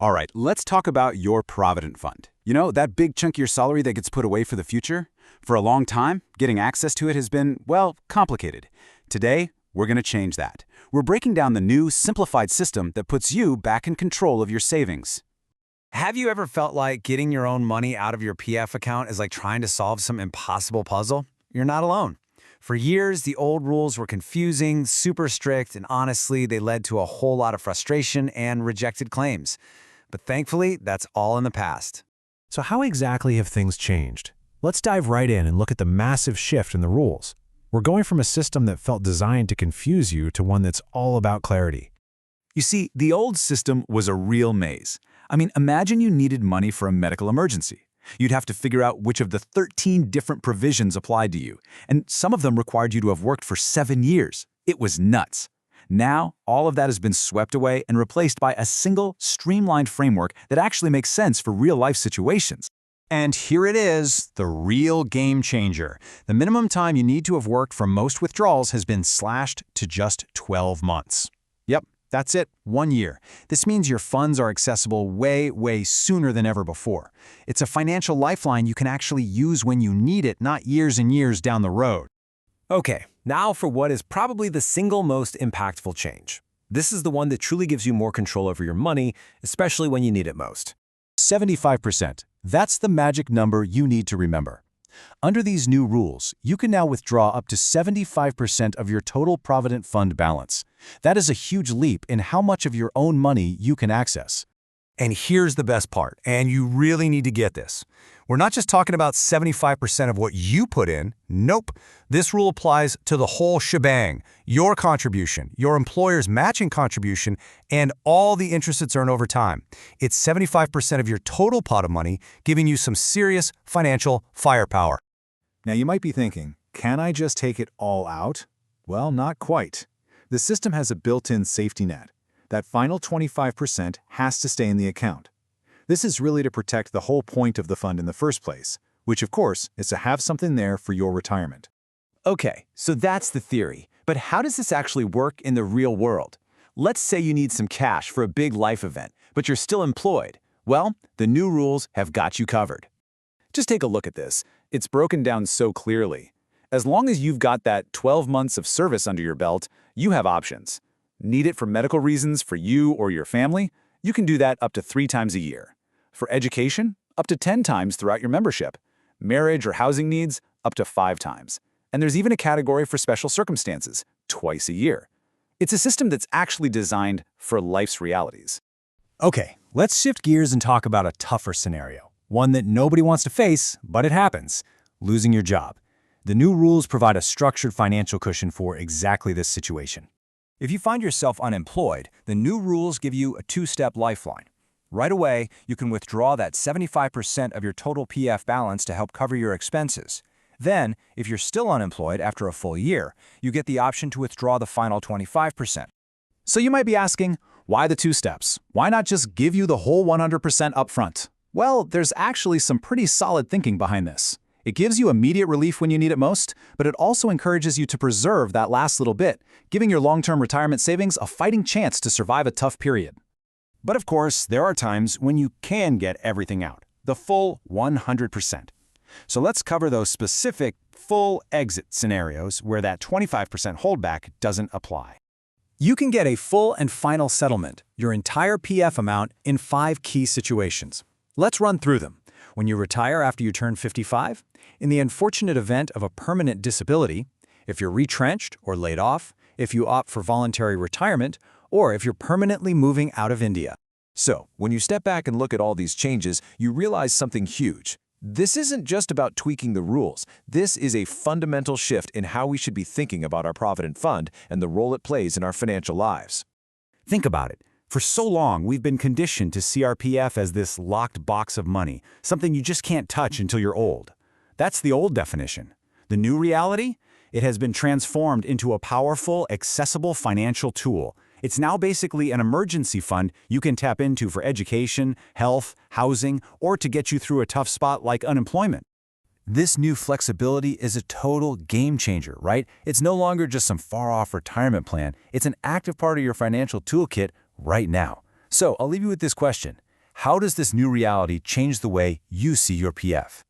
All right, let's talk about your Provident Fund. You know, that big chunk of your salary that gets put away for the future? For a long time, getting access to it has been, well, complicated. Today, we're going to change that. We're breaking down the new, simplified system that puts you back in control of your savings. Have you ever felt like getting your own money out of your PF account is like trying to solve some impossible puzzle? You're not alone. For years, the old rules were confusing, super strict, and honestly, they led to a whole lot of frustration and rejected claims. But thankfully, that's all in the past. So how exactly have things changed? Let's dive right in and look at the massive shift in the rules. We're going from a system that felt designed to confuse you to one that's all about clarity. You see, the old system was a real maze. I mean, imagine you needed money for a medical emergency. You'd have to figure out which of the 13 different provisions applied to you, and some of them required you to have worked for 7 years. It was nuts. Now, all of that has been swept away and replaced by a single, streamlined framework that actually makes sense for real-life situations. And here it is, the real game changer. The minimum time you need to have worked for most withdrawals has been slashed to just 12 months. Yep, that's it, 1 year. This means your funds are accessible way sooner than ever before. It's a financial lifeline you can actually use when you need it, not years and years down the road. Okay, now for what is probably the single most impactful change. This is the one that truly gives you more control over your money, especially when you need it most. 75%. That's the magic number you need to remember. Under these new rules, you can now withdraw up to 75% of your total Provident Fund balance. That is a huge leap in how much of your own money you can access. And here's the best part, and you really need to get this. We're not just talking about 75% of what you put in. Nope. This rule applies to the whole shebang. Your contribution, your employer's matching contribution, and all the interest it's earned over time. It's 75% of your total pot of money, giving you some serious financial firepower. Now you might be thinking, can I just take it all out? Well, not quite. The system has a built-in safety net. That final 25% has to stay in the account. This is really to protect the whole point of the fund in the first place, which of course is to have something there for your retirement. Okay, so that's the theory. But how does this actually work in the real world? Let's say you need some cash for a big life event, but you're still employed. Well, the new rules have got you covered. Just take a look at this. It's broken down so clearly. As long as you've got that 12 months of service under your belt, you have options. Need it for medical reasons for you or your family? You can do that up to 3 times a year. For education, up to 10 times throughout your membership. Marriage or housing needs, up to 5 times. And there's even a category for special circumstances, twice a year. It's a system that's actually designed for life's realities. Okay, let's shift gears and talk about a tougher scenario. One that nobody wants to face, but it happens. Losing your job. The new rules provide a structured financial cushion for exactly this situation. If you find yourself unemployed, the new rules give you a 2-step lifeline. Right away, you can withdraw that 75% of your total PF balance to help cover your expenses. Then, if you're still unemployed after a full year, you get the option to withdraw the final 25%. So you might be asking, why the 2 steps? Why not just give you the whole 100% upfront? Well, there's actually some pretty solid thinking behind this. It gives you immediate relief when you need it most, but it also encourages you to preserve that last little bit, giving your long-term retirement savings a fighting chance to survive a tough period. But of course, there are times when you can get everything out, the full 100%. So let's cover those specific full exit scenarios where that 25% holdback doesn't apply. You can get a full and final settlement, your entire PF amount, in 5 key situations. Let's run through them. When you retire after you turn 55, in the unfortunate event of a permanent disability, if you're retrenched or laid off, if you opt for voluntary retirement, or if you're permanently moving out of India. So, when you step back and look at all these changes, you realize something huge. This isn't just about tweaking the rules. This is a fundamental shift in how we should be thinking about our Provident Fund and the role it plays in our financial lives. Think about it. For so long, we've been conditioned to see our PF as this locked box of money, something you just can't touch until you're old. That's the old definition. The new reality? It has been transformed into a powerful, accessible financial tool. It's now basically an emergency fund you can tap into for education, health, housing, or to get you through a tough spot like unemployment. This new flexibility is a total game changer, right? It's no longer just some far-off retirement plan. It's an active part of your financial toolkit right now. So I'll leave you with this question. How does this new reality change the way you see your PF?